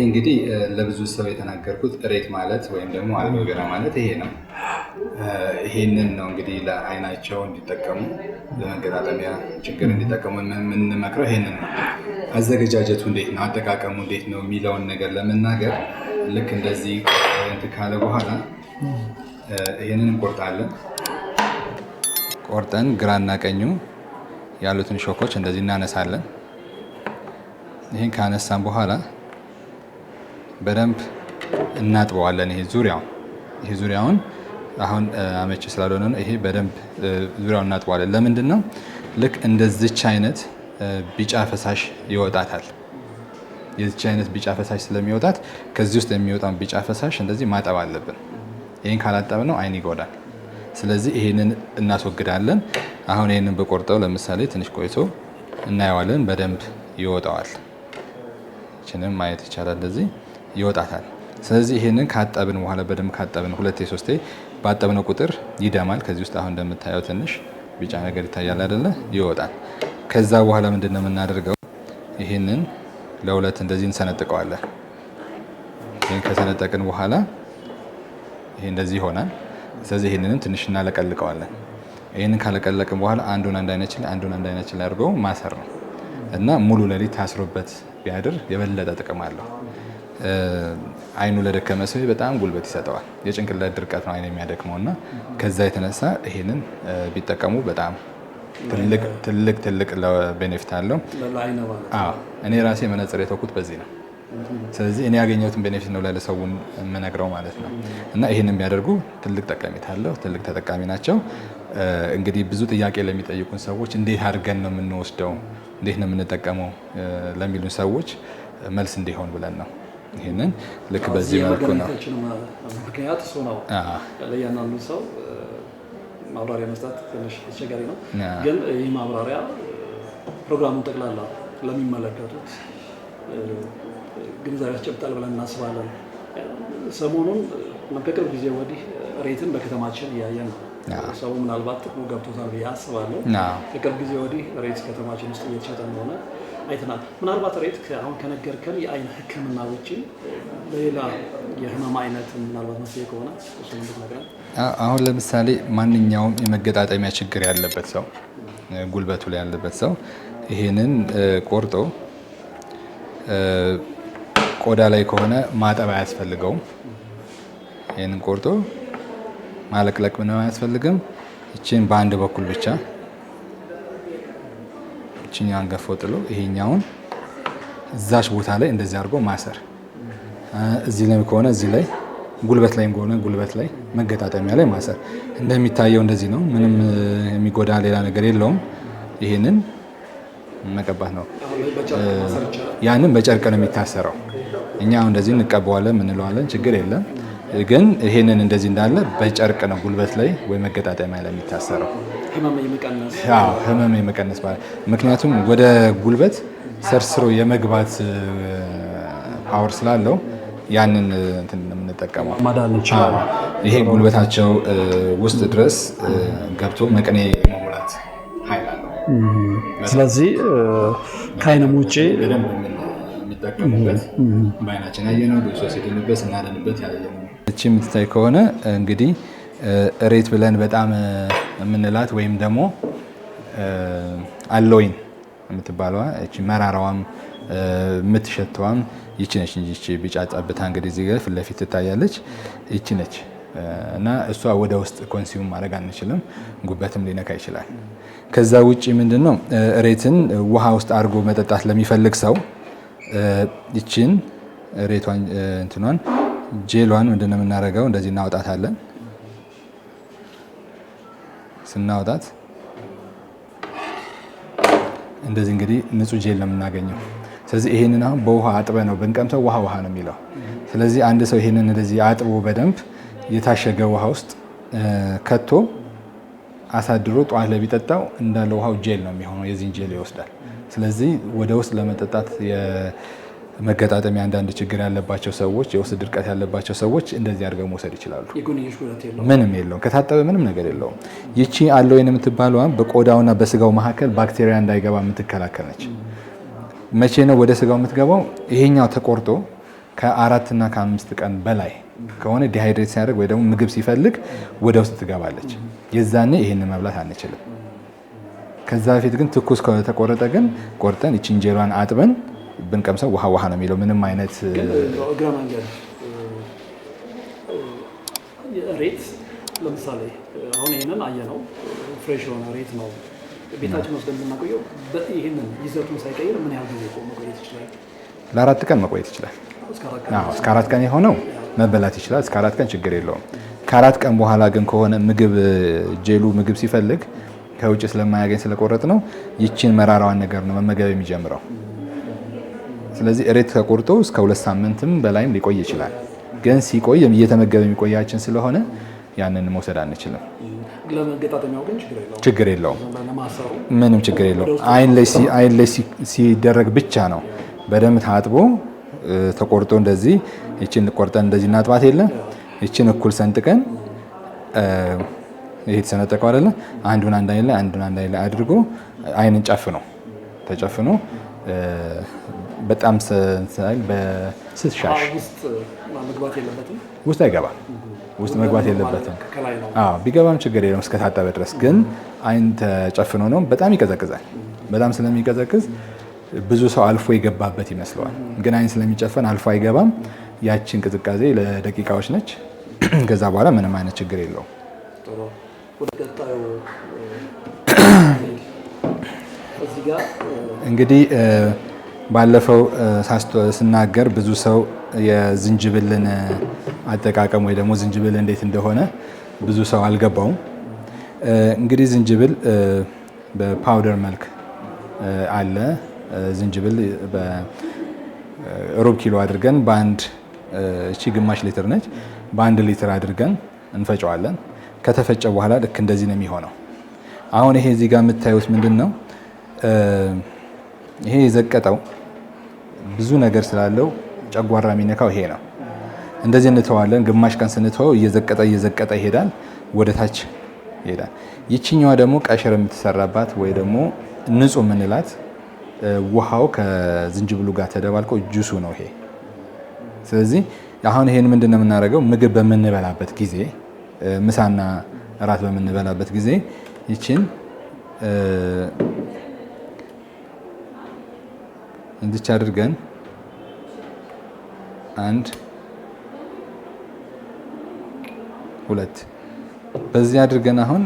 እንግዲህ ለብዙ ሰው የተናገርኩት ሬት ማለት ወይም ደግሞ አሎቬራ ማለት ይሄ ነው። ይሄንን ነው እንግዲህ ለአይናቸው እንዲጠቀሙ ለመገጣጠሚያ ችግር እንዲጠቀሙ የምንመክረው ይሄንን ነው። አዘገጃጀቱ እንዴት ነው፣ አጠቃቀሙ እንዴት ነው የሚለውን ነገር ለመናገር ልክ እንደዚህ እንትን ካለ በኋላ ይሄንን እንቆርጣለን። ቆርጠን ግራና ቀኙ ያሉትን ሾኮች እንደዚህ እናነሳለን። ይሄን ካነሳን በኋላ በደንብ እናጥበዋለን። ይሄ ዙሪያውን አሁን አመቺ ስላልሆነ ነው። ይሄ በደንብ ዙሪያውን እናጥበዋለን። ለምንድን ነው? ልክ እንደዚች አይነት ቢጫ ፈሳሽ ይወጣታል። የዚች አይነት ቢጫ ፈሳሽ ስለሚወጣት ከዚህ ውስጥ የሚወጣውን ቢጫ ፈሳሽ እንደዚህ ማጠብ አለብን። ይሄን ካላጠብ ነው አይን ይጎዳል። ስለዚህ ይሄንን እናስወግዳለን። አሁን ይሄንን በቆርጠው ለምሳሌ ትንሽ ቆይቶ እናየዋለን። በደንብ ይወጣዋል። ይችንም ማየት ይቻላል። እንደዚህ ይወጣታል። ስለዚህ ይሄንን ካጠብን በኋላ በደንብ ካጠብን 2-3 ባጠብነው ቁጥር ይደማል። ከዚህ ውስጥ አሁን እንደምታየው ትንሽ ቢጫ ነገር ይታያል አይደለ? ይወጣል። ከዛ በኋላ ምንድነው የምናደርገው? ይሄንን ለሁለት እንደዚህ እንሰነጥቀዋለን። ይሄን ከሰነጠቅን በኋላ ይሄ እንደዚህ ይሆናል። ስለዚህ ይሄንንም ትንሽ እናለቀልቀዋለን። ይሄንን ካለቀለቅን በኋላ አንዱን አንድ አይናችን ላይ አድርጎ ማሰር ነው እና ሙሉ ሌሊት ታስሮበት ቢያድር የበለጠ ጥቅም አለው። አይኑ ለደከመ ሰው በጣም ጉልበት ይሰጠዋል። የጭንቅላት ድርቀት ነው አይን የሚያደክመው እና ከዛ የተነሳ ይሄንን ቢጠቀሙ በጣም ትልቅ ቤኔፊት አለው። እኔ ራሴ መነጽር የተውኩት በዚህ ነው። ስለዚህ እኔ ያገኘሁትን ቤኔፊት ነው ለሰውን የምነግረው ማለት ነው። እና ይሄንን ቢያደርጉ ትልቅ ጠቀሜታ አለው። ትልቅ ተጠቃሚ ናቸው። እንግዲህ ብዙ ጥያቄ ለሚጠይቁን ሰዎች እንዴት አድርገን ነው የምንወስደው፣ እንዴት ነው የምንጠቀመው ለሚሉን ሰዎች መልስ እንዲሆን ብለን ነው። ይሄንን ልክ በዚህ መልኩ ነው። ምክንያት እሱ ነው። ለእያንዳንዱ ሰው ማብራሪያ መስጠት ትንሽ አስቸጋሪ ነው። ግን ይህ ማብራሪያ ፕሮግራሙን ጠቅላላ ለሚመለከቱት ግንዛቤ ያስጨብጣል ብለን እናስባለን። ሰሞኑን ከቅርብ ጊዜ ወዲህ ሬትን በከተማችን እያየን ነው። ሰው ምናልባት ጥቅሙ ገብቶታል ብዬ አስባለሁ። ከቅርብ ጊዜ ወዲህ ሬት ከተማችን ውስጥ እየተሸጠ እንደሆነ አይተናል። ምናልባት ሬት አሁን ከነገርከን የአይን ሕክምና ውጭ ለሌላ የህመም አይነት ምናልባት መፍትሄ ከሆነ እሱ እንድትነግረን። አሁን ለምሳሌ ማንኛውም የመገጣጠሚያ ችግር ያለበት ሰው፣ ጉልበቱ ላይ ያለበት ሰው ይሄንን ቆርጦ ቆዳ ላይ ከሆነ ማጠብ አያስፈልገውም። ይሄንን ቆርጦ ማለቅለቅ ምንም አያስፈልግም። እቺን በአንድ በኩል ብቻ እቺኛን ገፎ ጥሎ ይሄኛውን እዛች ቦታ ላይ እንደዚህ አድርጎ ማሰር። እዚህ ላይ ከሆነ እዚህ ላይ፣ ጉልበት ላይ ከሆነ ጉልበት ላይ፣ መገጣጠሚያ ላይ ማሰር። እንደሚታየው እንደዚህ ነው። ምንም የሚጎዳ ሌላ ነገር የለውም። ይሄንን መቀባት ነው። ያንን በጨርቅ ነው የሚታሰረው። እኛ እንደዚህ እንቀበዋለን ምንለዋለን፣ ችግር የለም። ግን ይሄንን እንደዚህ እንዳለ በጨርቅ ነው ጉልበት ላይ ወይ መገጣጠሚያ ላይ የሚታሰረው። ህመም የመቀነስ ማለት ምክንያቱም ወደ ጉልበት ሰርስሮ የመግባት ፓወር ስላለው ያንን እንትን የምንጠቀመው ይሄ ጉልበታቸው ውስጥ ድረስ ገብቶ መቅኔ መሙላት ኃይል አለው። ስለዚህ ከአይንም ውጭ የሚጠቀሙበት በአይናችን ያየነው ብዙ ሰው ሲድንበት ስናደንበት ያየነው። እቺ የምትታይ ከሆነ እንግዲህ ሬት ብለን በጣም የምንላት ወይም ደግሞ አሎይን የምትባለዋ እቺ መራራዋም የምትሸተዋም ይቺ ነች እንጂ እቺ ቢጫ ጠብታ እንግዲህ እዚህ ጋር ፊት ለፊት ትታያለች። ይቺ ነች እና እሷ ወደ ውስጥ ኮንሱም ማድረግ አንችልም። ጉበትም ሊነካ ይችላል። ከዛ ውጪ ምንድነው ሬትን ውሃ ውስጥ አድርጎ መጠጣት ለሚፈልግ ሰው ይቺን ሬቷን እንትኗን ጄሏን ምንድነው የምናደርገው? እንደዚህ እናወጣታለን። ስናወጣት እንደዚህ እንግዲህ ንጹህ ጄል ነው የምናገኘው። ስለዚህ ይሄንን አሁን በውሃ አጥበ ነው ብንቀምተው ውሃ ነው የሚለው። ስለዚህ አንድ ሰው ይሄንን እንደዚህ አጥቦ በደንብ የታሸገ ውሃ ውስጥ ከቶ አሳድሮ ጠዋት ላይ ቢጠጣው እንዳለ ውሃው ጄል ነው የሚሆነው። የዚህን ጄል ይወስዳል። ስለዚህ ወደ ውስጥ ለመጠጣት የመገጣጠሚያ አንዳንድ ችግር ያለባቸው ሰዎች፣ የውስጥ ድርቀት ያለባቸው ሰዎች እንደዚህ አድርገው መውሰድ ይችላሉ። ምንም የለውም፣ ከታጠበ ምንም ነገር የለውም። ይቺ አሎይን የምትባለዋ በቆዳውና በስጋው መካከል ባክቴሪያ እንዳይገባ የምትከላከል ነች። መቼ ነው ወደ ስጋው የምትገባው? ይሄኛው ተቆርጦ ከ4 እና ከ5 ቀን በላይ ከሆነ ዲሃይድሬት ሲያደርግ ወይ ደግሞ ምግብ ሲፈልግ ወደ ውስጥ ትገባለች። የዛኔ ይሄን መብላት አንችልም። ከዛ በፊት ግን ትኩስ ከተቆረጠ ግን ቆርጠን ይቺ እንጀራን አጥበን ብንቀምሰው ውሃ ነው የሚለው ምንም አይነት እግረ መንገድ ሬት ለምሳሌ አሁን ይሄንን አየነው ፍሬሽ የሆነ ሬት ነው ቤታችን ውስጥ እንደምናቆየው ይሄንን ይዘቱን ሳይቀይር ምን ያህል ጊዜ መቆየት ይችላል? ለ4 ቀን መቆየት ይችላል። እስከ 4 ቀን የሆነው መበላት ይችላል። እስከ 4 ቀን ችግር የለውም። ከ4 ቀን በኋላ ግን ከሆነ ጄሉ ምግብ ሲፈልግ ከውጭ ስለማያገኝ ስለቆረጥ ነው ይቺን መራራዋን ነገር ነው መመገብ የሚጀምረው። ስለዚህ ሬት ተቆርጦ እስከ 2 ሳምንትም በላይም ሊቆይ ይችላል። ግን ሲቆይ እየተመገበ የሚቆያችን ስለሆነ ያንን መውሰድ አንችልም። ለመገጣጠሚያው ግን ችግር የለውም። ምንም ችግር የለውም። አይን ላይ ሲደረግ ብቻ ነው በደንብ ታጥቦ ተቆርጦ እንደዚህ ይችን ቆርጠን እንደዚህ እናጥባት የለ ይችን እኩል ሰንጥቀን ይሄ ተሰነጠቀው አይደለ አንዱን አንድ አይን ላይ አድርጎ አይንን ተጨፍኖ በጣም በስስ ሻሽ ውስጥ አይገባም። ውስጥ መግባት የለበትም። ቢገባም ችግር የለውም እስከታጠበ ድረስ። ግን አይን ተጨፍኖ ነው። በጣም ይቀዘቅዛል። በጣም ስለሚቀዘቅዝ ብዙ ሰው አልፎ የገባበት ይመስለዋል። ግን አይን ስለሚጨፈን አልፎ አይገባም። ያችን ቅዝቃዜ ለደቂቃዎች ነች። ከዛ በኋላ ምንም አይነት ችግር የለውም። እንግዲህ ባለፈው ስናገር ብዙ ሰው የዝንጅብልን አጠቃቀም ወይ ደግሞ ዝንጅብል እንዴት እንደሆነ ብዙ ሰው አልገባውም። እንግዲህ ዝንጅብል በፓውደር መልክ አለ። ዝንጅብል በሩብ ኪሎ አድርገን በአንድ እቺ ግማሽ ሊትር ነች። በ1 ሊትር አድርገን እንፈጨዋለን። ከተፈጨ በኋላ ልክ እንደዚህ ነው የሚሆነው። አሁን ይሄ እዚህ ጋር የምታዩት ምንድን ነው? ይሄ የዘቀጠው ብዙ ነገር ስላለው ጨጓራ የሚነካው ይሄ ነው። እንደዚህ እንተዋለን። ግማሽ ቀን ስንተወው እየዘቀጠ ይሄዳል፣ ወደ ታች ይሄዳል። ይችኛዋ ደግሞ ቀሽር የምትሰራባት ወይ ደግሞ ንጹህ የምንላት ውሃው ከዝንጅብሉ ጋር ተደባልቆ ጁሱ ነው ይሄ። ስለዚህ አሁን ይሄን ምንድን ነው የምናደርገው? ምግብ በምንበላበት ጊዜ ምሳና እራት በምንበላበት ጊዜ ይችን እንድቻ አድርገን 1 2 በዚህ አድርገን አሁን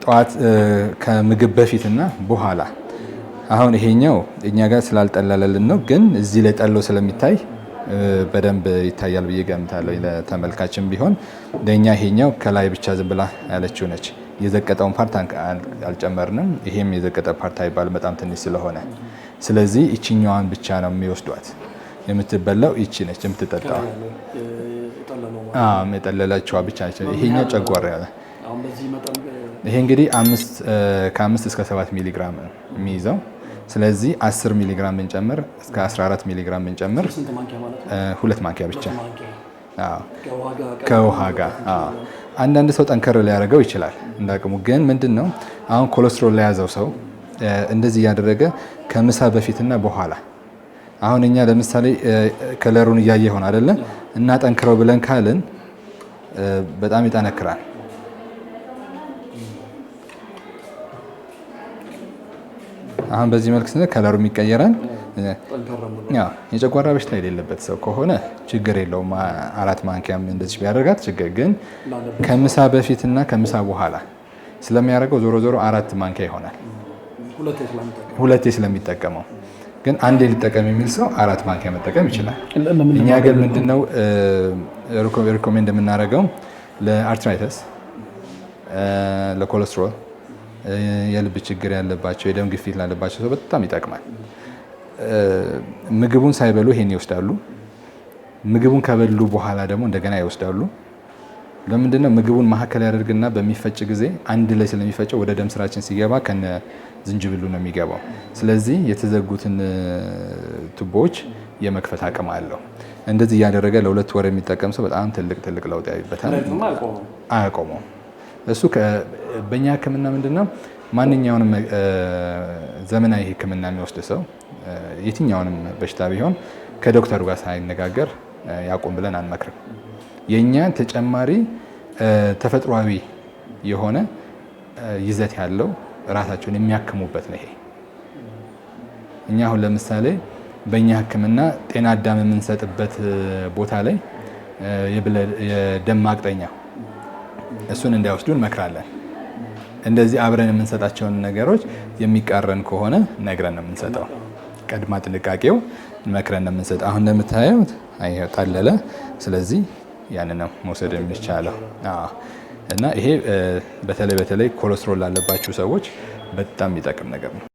ጠዋት ከምግብ በፊትና በኋላ አሁን ይሄኛው እኛ ጋር ስላልጠለለልን ነው፣ ግን እዚህ ላይ ጠሎ ስለሚታይ በደንብ ይታያል ብዬ ገምታለሁ። ለተመልካችም ቢሆን ለኛ ይሄኛው ከላይ ብቻ ዝም ብላ ያለችው ነች። የዘቀጠውን ፓርት አልጨመርንም። ይሄም የዘቀጠ ፓርት አይባልም በጣም ትንሽ ስለሆነ። ስለዚህ ይችኛዋን ብቻ ነው የሚወስዷት። የምትበላው ይቺ ነች የምትጠጣው። የጠለለችዋ ብቻ ነች። ይሄኛው ጨጓራ ያለ ይሄ እንግዲህ ከ5 እስከ 7 ሚሊግራም ነው የሚይዘው። ስለዚህ 10 ሚሊግራም ብንጨምር እስከ 14 ሚሊግራም ብንጨምር 2 ማንኪያ ብቻ ከውሃ ጋር። አንዳንድ ሰው ጠንከር ሊያደርገው ይችላል እንዳቅሙ። ግን ምንድን ነው አሁን ኮሌስትሮል ለያዘው ሰው እንደዚህ እያደረገ ከምሳ በፊትና በኋላ አሁን እኛ ለምሳሌ ከለሩን እያየ ሆነ አይደለ እና ጠንክረው ብለን ካልን በጣም ይጠነክራል። አሁን በዚህ መልክ ስነ ከለሩ የሚቀየራል። የጨጓራ በሽታ የሌለበት ሰው ከሆነ ችግር የለውም። 4 ማንኪያም እንደዚህ ቢያደርጋት ችግር። ግን ከምሳ በፊትና ከምሳ በኋላ ስለሚያደርገው ዞሮ 4 ማንኪያ ይሆናል። ሁለቴ ስለሚጠቀመው ግን አንዴ ሊጠቀም የሚል ሰው 4 ማንኪያ መጠቀም ይችላል። እኛ ግን ምንድነው ሪኮሜንድ የምናደርገው ለአርትራይተስ፣ ለኮሌስትሮል፣ የልብ ችግር ያለባቸው፣ የደም ግፊት ላለባቸው ሰው በጣም ይጠቅማል። ምግቡን ሳይበሉ ይሄን ይወስዳሉ። ምግቡን ከበሉ በኋላ ደግሞ እንደገና ይወስዳሉ። ለምንድነው? ምግቡን መሀከል ያደርግና በሚፈጭ ጊዜ አንድ ላይ ስለሚፈጨው ወደ ደም ስራችን ሲገባ ከነ ዝንጅብሉ ነው የሚገባው። ስለዚህ የተዘጉትን ቱቦዎች የመክፈት አቅም አለው። እንደዚህ እያደረገ ለ2 ወር የሚጠቀም ሰው በጣም ትልቅ ለውጥ ያይበታል። አያቆመውም። እሱ በእኛ ሕክምና ምንድነው ማንኛውንም ዘመናዊ ሕክምና የሚወስድ ሰው የትኛውንም በሽታ ቢሆን ከዶክተሩ ጋር ሳይነጋገር ያቆም ብለን አንመክርም። የእኛን ተጨማሪ ተፈጥሯዊ የሆነ ይዘት ያለው ራሳቸውን የሚያክሙበት ነው ይሄ። እኛ አሁን ለምሳሌ በእኛ ሕክምና ጤና አዳም የምንሰጥበት ቦታ ላይ የደም ማቅጠኛ እሱን እንዳይወስዱ እንመክራለን። እንደዚህ አብረን የምንሰጣቸውን ነገሮች የሚቃረን ከሆነ ነግረን ነው የምንሰጠው። ቀድማ ጥንቃቄው መክረን ነው የምንሰጠው። አሁን እንደምታዩት ጠለለ። ስለዚህ ያንን ነው መውሰድ የሚቻለው እና ይሄ በተለይ ኮሌስትሮል ላለባችሁ ሰዎች በጣም የሚጠቅም ነገር ነው።